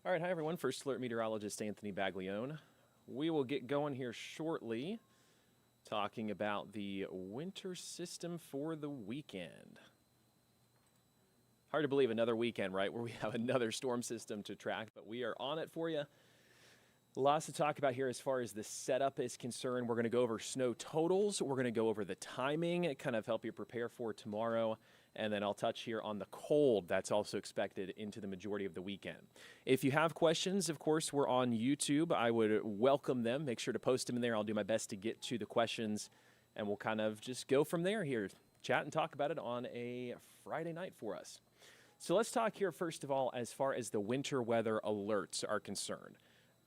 All right, hi everyone. First Alert meteorologist Anthony Baglione. We will get going here shortly talking about the winter system for the weekend. Hard to believe another weekend, right, where we have another storm system to track, but we are on it for you. Lots to talk about here as far as the setup is concerned. We're going to go over snow totals. We're going to go over the timing, kind of help you prepare for tomorrow. And then I'll touch here on the cold that's also expected into the majority of the weekend. If you have questions, of course, we're on YouTube. I would welcome them. Make sure to post them in there. I'll do my best to get to the questions, and we'll kind of just go from there here. Chat and talk about it on a Friday night for us. So let's talk here, first of all, as far as the winter weather alerts are concerned.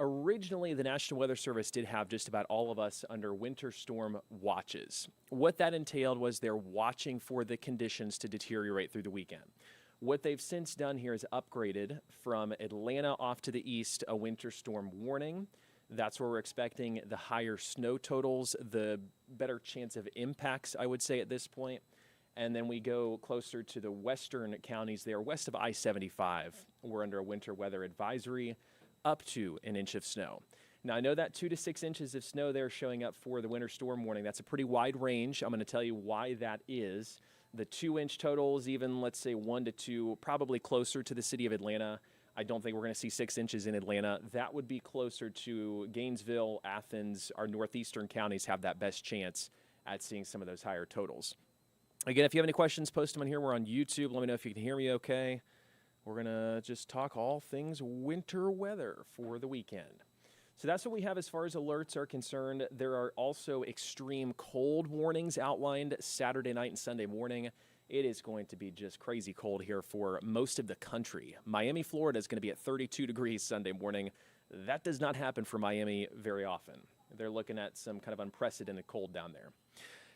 Originally, the National Weather Service did have just about all of us under winter storm watches. What that entailed was they're watching for the conditions to deteriorate through the weekend. What they've since done here is upgraded from Atlanta off to the east a winter storm warning. That's where we're expecting the higher snow totals, the better chance of impacts, I would say, at this point. And then we go closer to the western counties there, west of I-75. We're under a winter weather advisory, up to an inch of snow. Now, I know that 2 to 6 inches of snow there showing up for the winter storm warning. That's a pretty wide range. I'm going to tell you why that is. The 2-inch totals, even let's say 1 to 2, probably closer to the city of Atlanta. I don't think we're going to see 6 inches in Atlanta. That would be closer to Gainesville, Athens. Our northeastern counties have that best chance at seeing some of those higher totals. Again, if you have any questions, post them on here. We're on YouTube. Let me know if you can hear me okay. We're going to just talk all things winter weather for the weekend. So that's what we have as far as alerts are concerned. There are also extreme cold warnings outlined Saturday night and Sunday morning. It is going to be just crazy cold here for most of the country. Miami, Florida is going to be at 32 degrees Sunday morning. That does not happen for Miami very often. They're looking at some kind of unprecedented cold down there.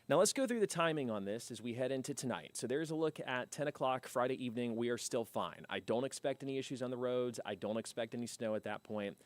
Now let's go through the timing on this as we head into tonight. So there's a look at 10 o'clock Friday evening. We are still fine. I don't expect any issues on the roads. I don't expect any snow at that point.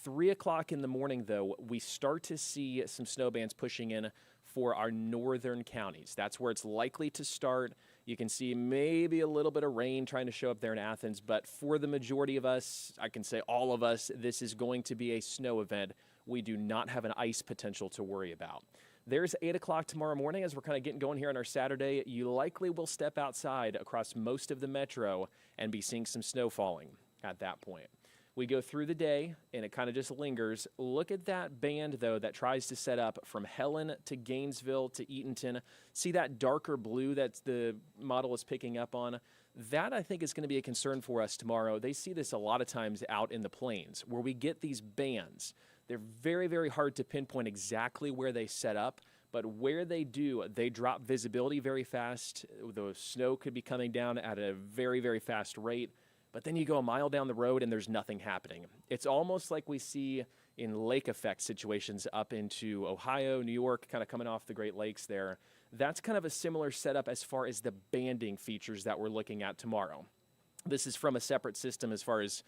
3 o'clock in the morning, though, we start to see some snow bands pushing in for our northern counties. That's where it's likely to start. You can see maybe a little bit of rain trying to show up there in Athens, but for the majority of us, I can say all of us, this is going to be a snow event. We do not have an ice potential to worry about. There's 8 o'clock tomorrow morning as we're kind of getting going here on our Saturday. You likely will step outside across most of the metro and be seeing some snow falling at that point. We go through the day, and it kind of just lingers. Look at that band, though, that tries to set up from Helen to Gainesville to Eatonton. See that darker blue that the model is picking up on? That, I think, is going to be a concern for us tomorrow. They see this a lot of times out in the plains where we get these bands. They're very, very hard to pinpoint exactly where they set up, but where they do, they drop visibility very fast. The snow could be coming down at a very, very fast rate, but then you go a mile down the road and there's nothing happening. It's almost like we see in lake effect situations up into Ohio, New York, kind of coming off the Great Lakes there. That's kind of a similar setup as far as the banding features that we're looking at tomorrow. This is from a separate system as far as,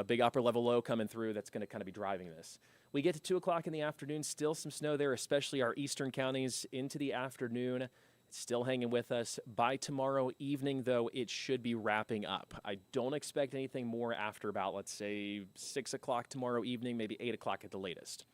big upper level low coming through that's going to kind of be driving this. We get to 2 o'clock in the afternoon, still some snow there, especially our eastern counties into the afternoon. It's still hanging with us. By tomorrow evening, though, it should be wrapping up. I don't expect anything more after about, let's say, 6 o'clock tomorrow evening, maybe 8 o'clock at the latest.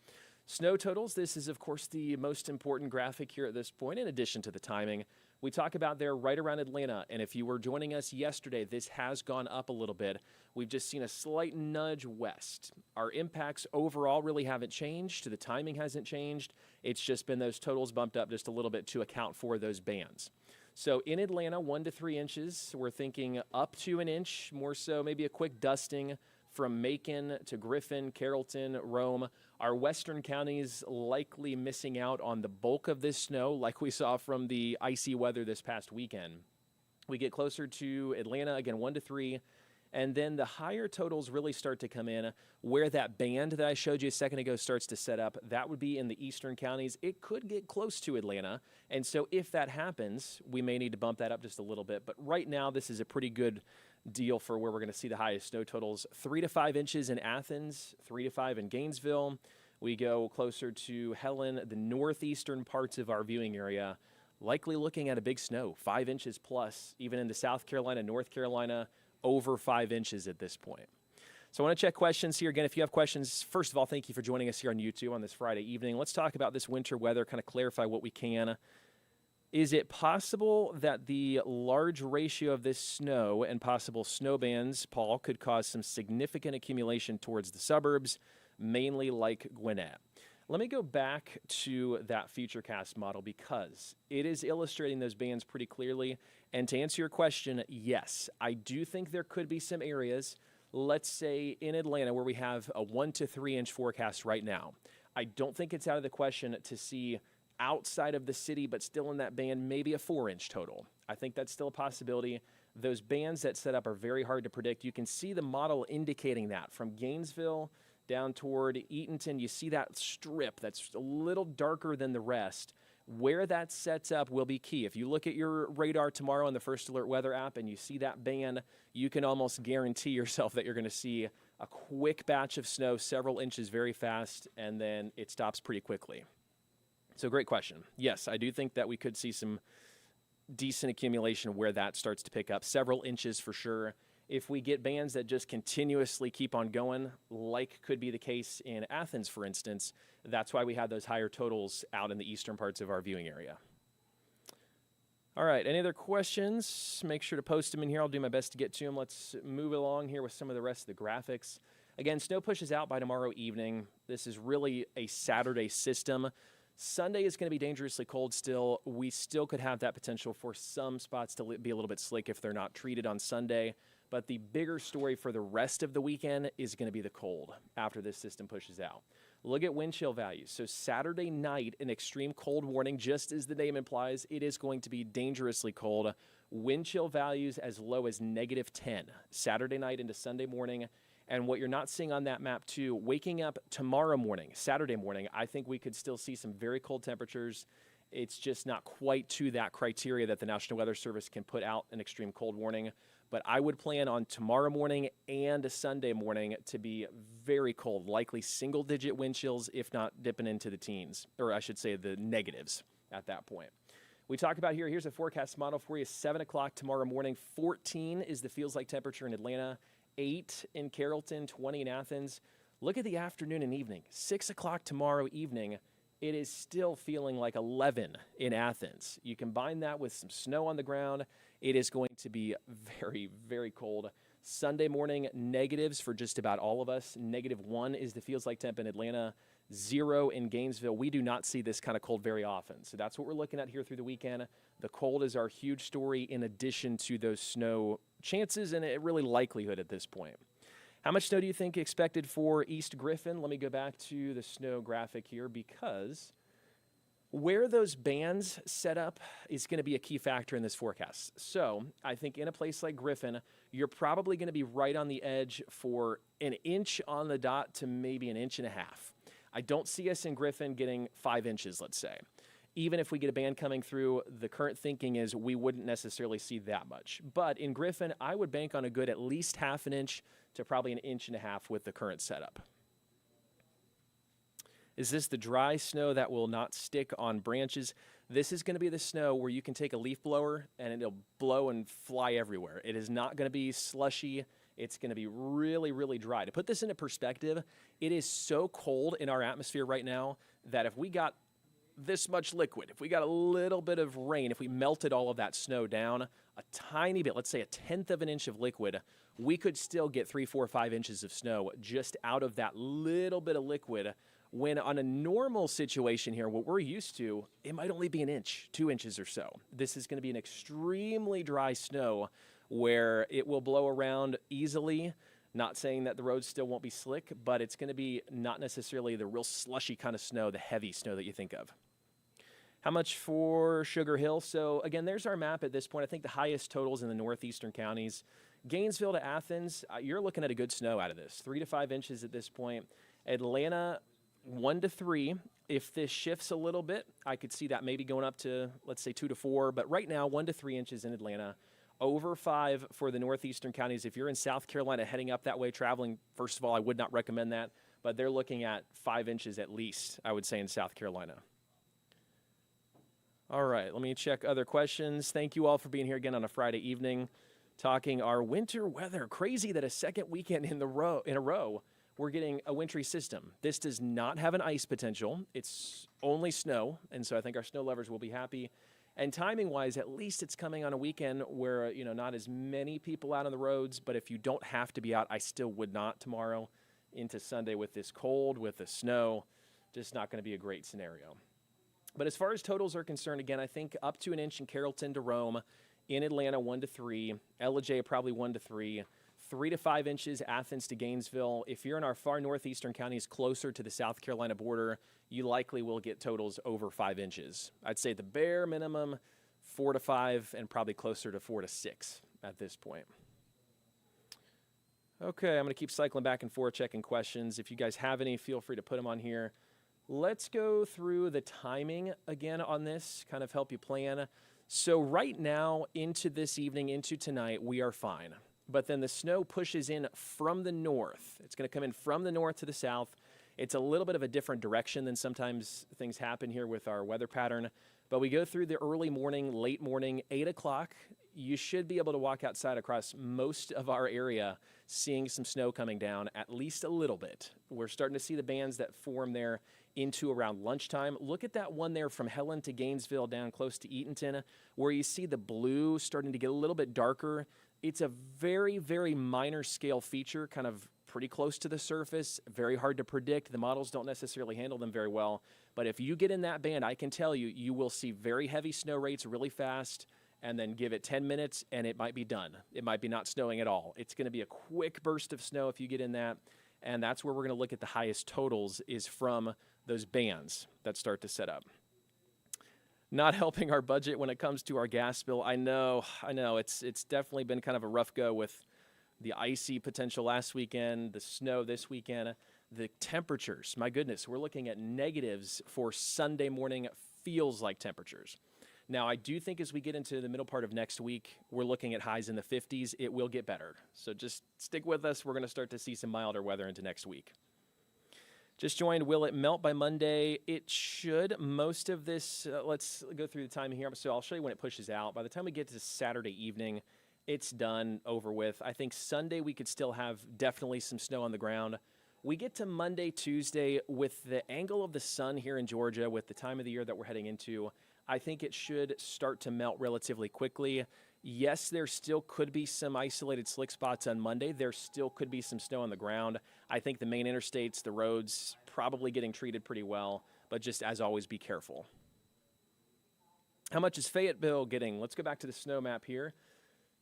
Snow totals, this is, of course, the most important graphic here at this point, in addition to the timing. We talk about there right around Atlanta, and if you were joining us yesterday, this has gone up a little bit. We've just seen a slight nudge west. Our impacts overall really haven't changed. The timing hasn't changed. It's just been those totals bumped up just a little bit to account for those bands. So in Atlanta, 1 to 3 inches. We're thinking up to an inch, more so maybe a quick dusting from Macon to Griffin, Carrollton, Rome. Our western counties likely missing out on the bulk of this snow like we saw from the icy weather this past weekend. We get closer to Atlanta, again, 1 to 3. And then the higher totals really start to come in where that band that I showed you a second ago starts to set up. That would be in the eastern counties. It could get close to Atlanta. And so if that happens, we may need to bump that up just a little bit. But right now, this is a pretty good deal for where we're going to see the highest snow totals. 3 to 5 inches in Athens, 3 to 5 in Gainesville. We go closer to Helen, the northeastern parts of our viewing area, likely looking at a big snow, 5 inches plus, even into South Carolina, North Carolina, over 5 inches at this point. So I want to check questions here. Again, if you have questions, first of all, thank you for joining us here on YouTube on this Friday evening. Let's talk about this winter weather, kind of clarify what we can. Is it possible that the large ratio of this snow and possible snow bands, Paul, could cause some significant accumulation towards the suburbs, mainly like Gwinnett? Let me go back to that Futurecast model because it is illustrating those bands pretty clearly. And to answer your question, yes, I do think there could be some areas, let's say in Atlanta, where we have a 1 to 3 inch forecast right now. I don't think it's out of the question to see outside of the city, but still in that band, maybe a 4 inch total. I think that's still a possibility. Those bands that set up are very hard to predict. You can see the model indicating that from Gainesville down toward Eatonton. You see that strip that's a little darker than the rest. Where that sets up will be key. If you look at your radar tomorrow on the First Alert Weather app and you see that band, you can almost guarantee yourself that you're going to see a quick batch of snow, several inches very fast, and then it stops pretty quickly. So great question. Yes, I do think that we could see some decent accumulation where that starts to pick up, several inches for sure. If we get bands that just continuously keep on going, like could be the case in Athens, for instance, that's why we had those higher totals out in the eastern parts of our viewing area. All right, any other questions? Make sure to post them in here. I'll do my best to get to them. Let's move along here with some of the rest of the graphics. Again, snow pushes out by tomorrow evening. This is really a Saturday system. Sunday is going to be dangerously cold still. We still could have that potential for some spots to be a little bit slick if they're not treated on Sunday. But the bigger story for the rest of the weekend is going to be the cold after this system pushes out. Look at wind chill values. So Saturday night, an extreme cold warning, just as the name implies, it is going to be dangerously cold. Wind chill values as low as -10 Saturday night into Sunday morning. And what you're not seeing on that map too, waking up tomorrow morning, Saturday morning, I think we could still see some very cold temperatures. It's just not quite to that criteria that the National Weather Service can put out an extreme cold warning. But I would plan on tomorrow morning and a Sunday morning to be very cold, likely single-digit wind chills, if not dipping into the teens, or I should say the negatives at that point. We talk about here's a forecast model for you, 7 o'clock tomorrow morning. 14 is the feels like temperature in Atlanta, 8 in Carrollton, 20 in Athens. Look at the afternoon and evening. 6 o'clock tomorrow evening, it is still feeling like 11 in Athens. You combine that with some snow on the ground, it is going to be very, very cold. Sunday morning, negatives for just about all of us. -1 is the feels like temp in Atlanta, 0 in Gainesville. We do not see this kind of cold very often. So that's what we're looking at here through the weekend. The cold is our huge story in addition to those snow chances and really likelihood at this point. How much snow do you think expected for East Griffin? Let me go back to the snow graphic here because where those bands set up is going to be a key factor in this forecast. So I think in a place like Griffin, you're probably going to be right on the edge for an inch on the dot to maybe an inch and a half. I don't see us in Griffin getting 5 inches, let's say. Even if we get a band coming through, the current thinking is we wouldn't necessarily see that much. But in Griffin, I would bank on a good at least half an inch to probably an inch and a half with the current setup. Is this the dry snow that will not stick on branches? This is going to be the snow where you can take a leaf blower and it'll blow and fly everywhere. It is not going to be slushy. It's going to be really, really dry. To put this into perspective, it is so cold in our atmosphere right now that if we got this much liquid, if we got a little bit of rain, if we melted all of that snow down a tiny bit, let's say a 1/10 of an inch of liquid, we could still get 3, 4, 5 inches of snow just out of that little bit of liquid. When on a normal situation here, what we're used to, it might only be an inch, 2 inches or so. This is going to be an extremely dry snow where it will blow around easily. Not saying that the roads still won't be slick, but it's going to be not necessarily the real slushy kind of snow, the heavy snow that you think of. How much for Sugar Hill? So again, there's our map at this point. I think the highest totals in the northeastern counties. Gainesville to Athens, you're looking at a good snow out of this, 3 to 5 inches at this point. Atlanta, 1 to 3. If this shifts a little bit, I could see that maybe going up to, let's say, 2 to 4. But right now, 1 to 3 inches in Atlanta. Over 5 for the northeastern counties. If you're in South Carolina heading up that way, traveling, first of all, I would not recommend that. But they're looking at 5 inches at least, I would say, in South Carolina. All right, let me check other questions. Thank you all for being here again on a Friday evening. talking our winter weather. Crazy that a second weekend in a row, we're getting a wintry system. This does not have an ice potential. It's only snow, and so I think our snow lovers will be happy. And timing-wise, at least it's coming on a weekend where, not as many people out on the roads, but if you don't have to be out, I still would not tomorrow into Sunday with this cold, with the snow. Just not going to be a great scenario. But as far as totals are concerned, again, I think up to an inch in Carrollton to Rome, in Atlanta 1 to 3, LJ probably 1 to 3, 3 to 5 inches Athens to Gainesville. If you're in our far northeastern counties closer to the South Carolina border, you likely will get totals over 5 inches. I'd say the bare minimum 4 to 5 and probably closer to 4 to 6 at this point. Okay, I'm going to keep cycling back and forth, checking questions. If you guys have any, feel free to put them on here. Let's go through the timing again on this, kind of help you plan. So right now, into this evening, into tonight, we are fine. But then the snow pushes in from the north. It's going to come in from the north to the south. It's a little bit of a different direction than sometimes things happen here with our weather pattern. But we go through the early morning, late morning, 8 o'clock. You should be able to walk outside across most of our area seeing some snow coming down, at least a little bit. We're starting to see the bands that form there into around lunchtime. Look at that one there from Helen to Gainesville down close to Eatonton, where you see the blue starting to get a little bit darker. It's a very, very minor scale feature, kind of pretty close to the surface, very hard to predict. The models don't necessarily handle them very well. But if you get in that band, I can tell you, you will see very heavy snow rates really fast, and then give it 10 minutes, and it might be done. It might be not snowing at all. It's going to be a quick burst of snow if you get in that, and that's where we're going to look at the highest totals is from those bands that start to set up. Not helping our budget when it comes to our gas bill. I know. It's definitely been kind of a rough go with the icy potential last weekend, the snow this weekend, the temperatures. My goodness, we're looking at negatives for Sunday morning, feels like temperatures. Now, I do think as we get into the middle part of next week, we're looking at highs in the 50s. It will get better. So just stick with us. We're going to start to see some milder weather into next week. Just joined. Will it melt by Monday? It should. Most of this, let's go through the time here. So I'll show you when it pushes out. By the time we get to Saturday evening, it's done, over with. I think Sunday we could still have definitely some snow on the ground. We get to Monday, Tuesday, with the angle of the sun here in Georgia, with the time of the year that we're heading into, I think it should start to melt relatively quickly. Yes, there still could be some isolated slick spots on Monday. There still could be some snow on the ground. I think the main interstates, the roads, probably getting treated pretty well, but just as always, be careful. How much is Fayetteville getting? Let's go back to the snow map here.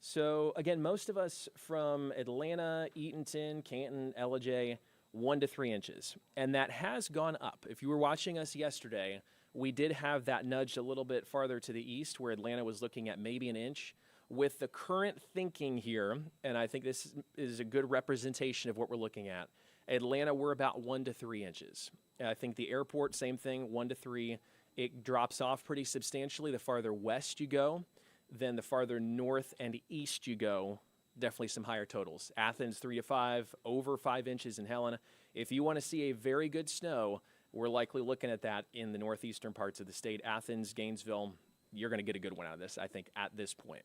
So again, most of us from Atlanta, Eatonton, Canton, LJ, 1 to 3 inches. And that has gone up. If you were watching us yesterday, we did have that nudge a little bit farther to the east where Atlanta was looking at maybe an inch. With the current thinking here, and I think this is a good representation of what we're looking at, Atlanta, we're about 1 to 3 inches. I think the airport, same thing, 1 to 3. It drops off pretty substantially the farther west you go. Then the farther north and east you go, definitely some higher totals. Athens, 3 to 5, over 5 inches in Helen. If you want to see a very good snow, we're likely looking at that in the northeastern parts of the state. Athens, Gainesville, you're going to get a good one out of this, I think, at this point.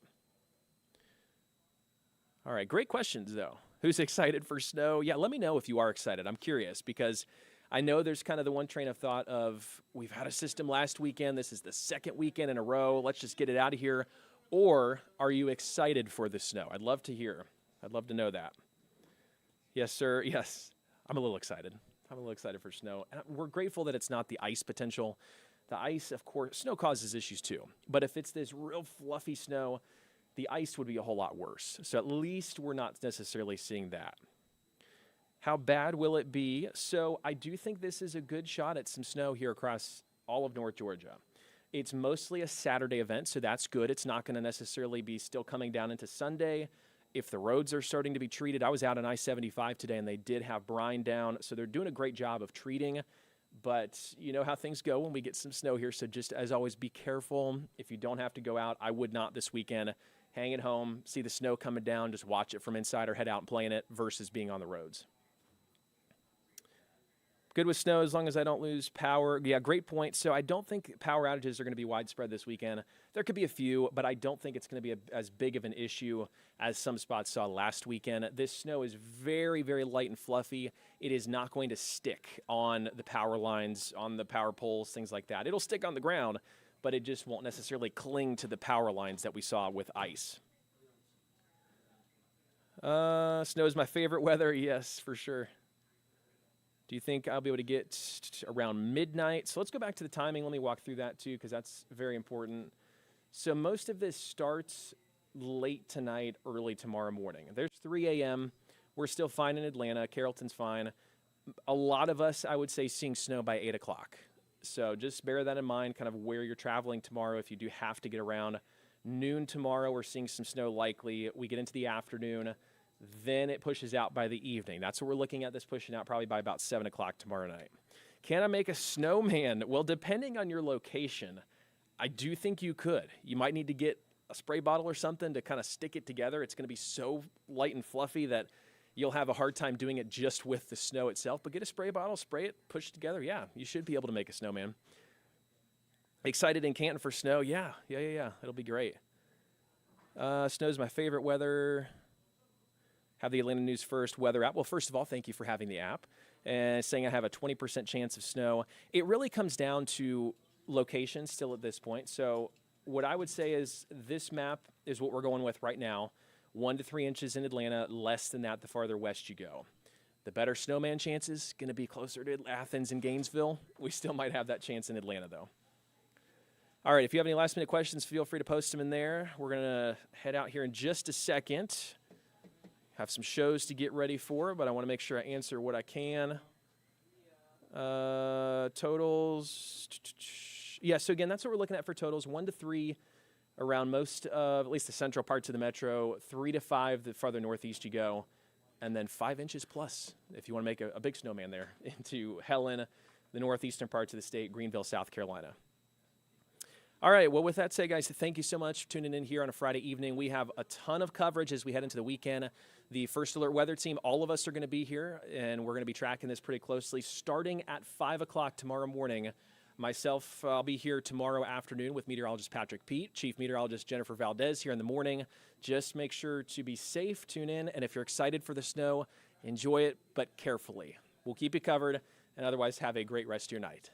All right, great questions, though. Who's excited for snow? Yeah, let me know if you are excited. I'm curious because I know there's kind of the one train of thought of we've had a system last weekend. This is the second weekend in a row. Let's just get it out of here. Or are you excited for the snow? I'd love to hear. I'd love to know that. Yes, sir. Yes, I'm a little excited. I'm a little excited for snow. And we're grateful that it's not the ice potential. The ice, of course, snow causes issues too. But if it's this real fluffy snow, the ice would be a whole lot worse. So at least we're not necessarily seeing that. How bad will it be? So I do think this is a good shot at some snow here across all of North Georgia. It's mostly a Saturday event, so that's good. It's not going to necessarily be still coming down into Sunday. If the roads are starting to be treated, I was out on I-75 today, and they did have brine down, so they're doing a great job of treating. But you know how things go when we get some snow here, so just as always, be careful. If you don't have to go out, I would not this weekend. Hang at home, see the snow coming down, just watch it from inside or head out and play in it versus being on the roads. Good with snow as long as I don't lose power. Yeah, great point. So I don't think power outages are going to be widespread this weekend. There could be a few, but I don't think it's going to be as big of an issue as some spots saw last weekend. This snow is very, very light and fluffy. It is not going to stick on the power lines, on the power poles, things like that. It'll stick on the ground, but it just won't necessarily cling to the power lines that we saw with ice. Snow is my favorite weather. Yes, for sure. Do you think I'll be able to get around midnight? So let's go back to the timing. Let me walk through that too, because that's very important. So most of this starts late tonight, early tomorrow morning. There's 3 a.m. We're still fine in Atlanta. Carrollton's fine. A lot of us, I would say, seeing snow by 8 o'clock. So just bear that in mind, kind of where you're traveling tomorrow if you do have to get around. Noon tomorrow, we're seeing some snow likely. We get into the afternoon. Then it pushes out by the evening. That's what we're looking at, this pushing out probably by about 7 o'clock tomorrow night. Can I make a snowman? Well, depending on your location, I do think you could. You might need to get a spray bottle or something to kind of stick it together. It's going to be so light and fluffy that you'll have a hard time doing it just with the snow itself. But get a spray bottle, spray it, push it together. Yeah, you should be able to make a snowman. Excited in Canton for snow? Yeah. It'll be great. Snow's my favorite weather. Have the Atlanta News First weather app. Well, first of all, thank you for having the app and saying I have a 20% chance of snow. It really comes down to location still at this point. So what I would say is this map is what we're going with right now. 1 to 3 inches in Atlanta, less than that the farther west you go. The better snowman chances going to be closer to Athens and Gainesville. We still might have that chance in Atlanta, though. All right, if you have any last-minute questions, feel free to post them in there. We're going to head out here in just a second. Have some shows to get ready for, but I want to make sure I answer what I can. Totals. Yeah, so again, that's what we're looking at for totals. 1 to 3 around most of, at least the central parts of the metro. 3 to 5 the farther northeast you go. And then 5 inches plus if you want to make a big snowman there into Helen, the northeastern parts of the state, Greenville, South Carolina. All right, well, with that said, guys, thank you so much for tuning in here on a Friday evening. We have a ton of coverage as we head into the weekend. The First Alert Weather Team, all of us are going to be here, and we're going to be tracking this pretty closely. Starting at 5 o'clock tomorrow morning, myself, I'll be here tomorrow afternoon with meteorologist Patrick Pete, Chief Meteorologist Jennifer Valdez here in the morning. Just make sure to be safe, tune in, and if you're excited for the snow, enjoy it, but carefully. We'll keep you covered, and otherwise have a great rest of your night.